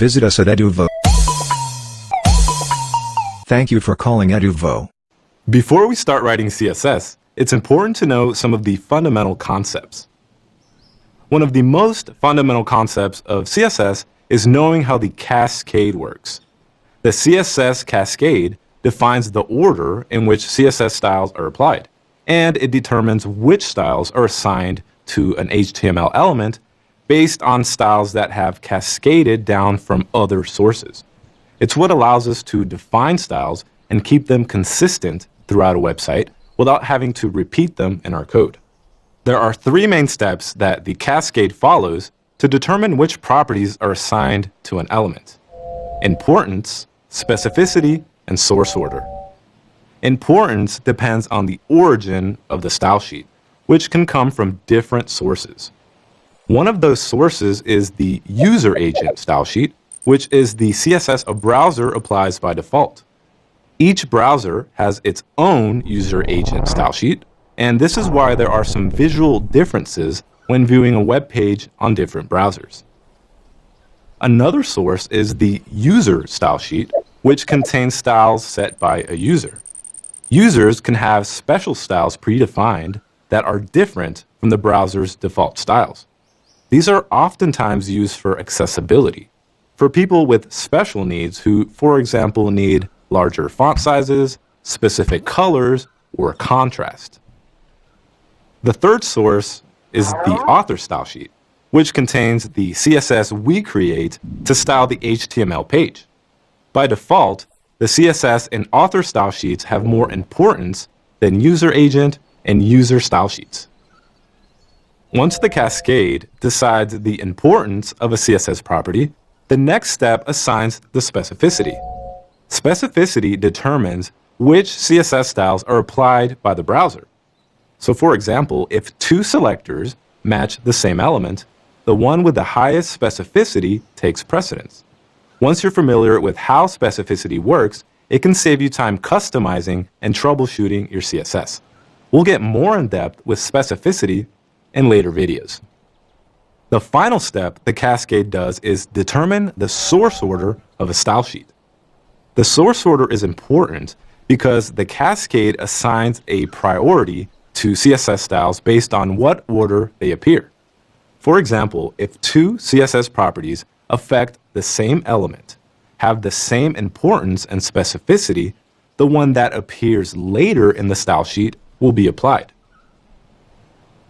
Visit us at Eduvvo. Thank you for calling Eduvvo. Before we start writing CSS, it's important to know some of the fundamental concepts. One of the most fundamental concepts of CSS is knowing how the cascade works. The CSS cascade defines the order in which CSS styles are applied, and it determines which styles are assigned to an HTML element based on styles that have cascaded down from other sources. It's what allows us to define styles and keep them consistent throughout a website without having to repeat them in our code. There are three main steps that the cascade follows to determine which properties are assigned to an element: importance, specificity, and source order. Importance depends on the origin of the style sheet, which can come from different sources. One of those sources is the user agent style sheet, which is the CSS a browser applies by default. Each browser has its own user agent style sheet, and this is why there are some visual differences when viewing a web page on different browsers. Another source is the user style sheet, which contains styles set by a user. Users can have special styles predefined that are different from the browser's default styles. These are oftentimes used for accessibility, for people with special needs who, for example, need larger font sizes, specific colors, or contrast. The third source is the author style sheet, which contains the CSS we create to style the HTML page. By default, the CSS and author style sheets have more importance than user agent and user style sheets. Once the cascade decides the importance of a CSS property, the next step assigns the specificity. Specificity determines which CSS styles are applied by the browser. So for example, if two selectors match the same element, the one with the highest specificity takes precedence. Once you're familiar with how specificity works, it can save you time customizing and troubleshooting your CSS. We'll get more in depth with specificity in later videos. The final step the cascade does is determine the source order of a style sheet. The source order is important because the cascade assigns a priority to CSS styles based on what order they appear. For example, if two CSS properties affect the same element, have the same importance and specificity, the one that appears later in the style sheet will be applied.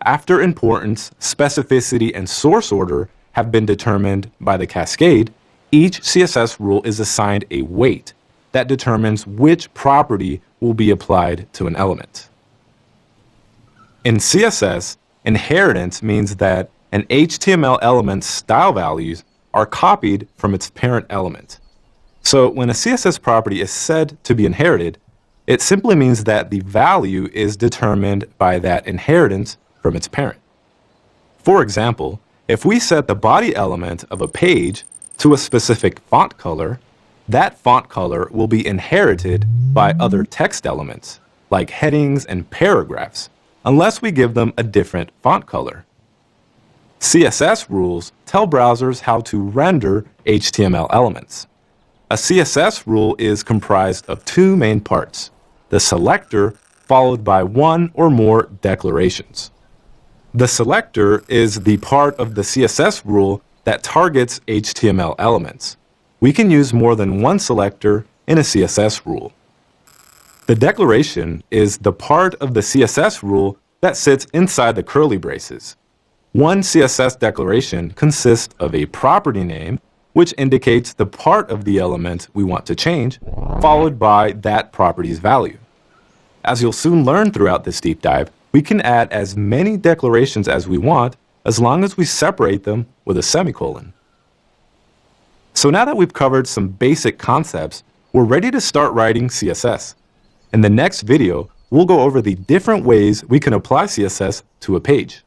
After importance, specificity, and source order have been determined by the cascade, each CSS rule is assigned a weight that determines which property will be applied to an element. In CSS, inheritance means that an HTML element's style values are copied from its parent element. So when a CSS property is said to be inherited, it simply means that the value is determined by that inheritance from its parent. For example, if we set the body element of a page to a specific font color, that font color will be inherited by other text elements, like headings and paragraphs, unless we give them a different font color. CSS rules tell browsers how to render HTML elements. A CSS rule is comprised of two main parts: the selector followed by one or more declarations. The selector is the part of the CSS rule that targets HTML elements. We can use more than one selector in a CSS rule. The declaration is the part of the CSS rule that sits inside the curly braces. One CSS declaration consists of a property name, which indicates the part of the element we want to change, followed by that property's value. As you'll soon learn throughout this deep dive, we can add as many declarations as we want as long as we separate them with a semicolon. So now that we've covered some basic concepts, we're ready to start writing CSS. In the next video, we'll go over the different ways we can apply CSS to a page.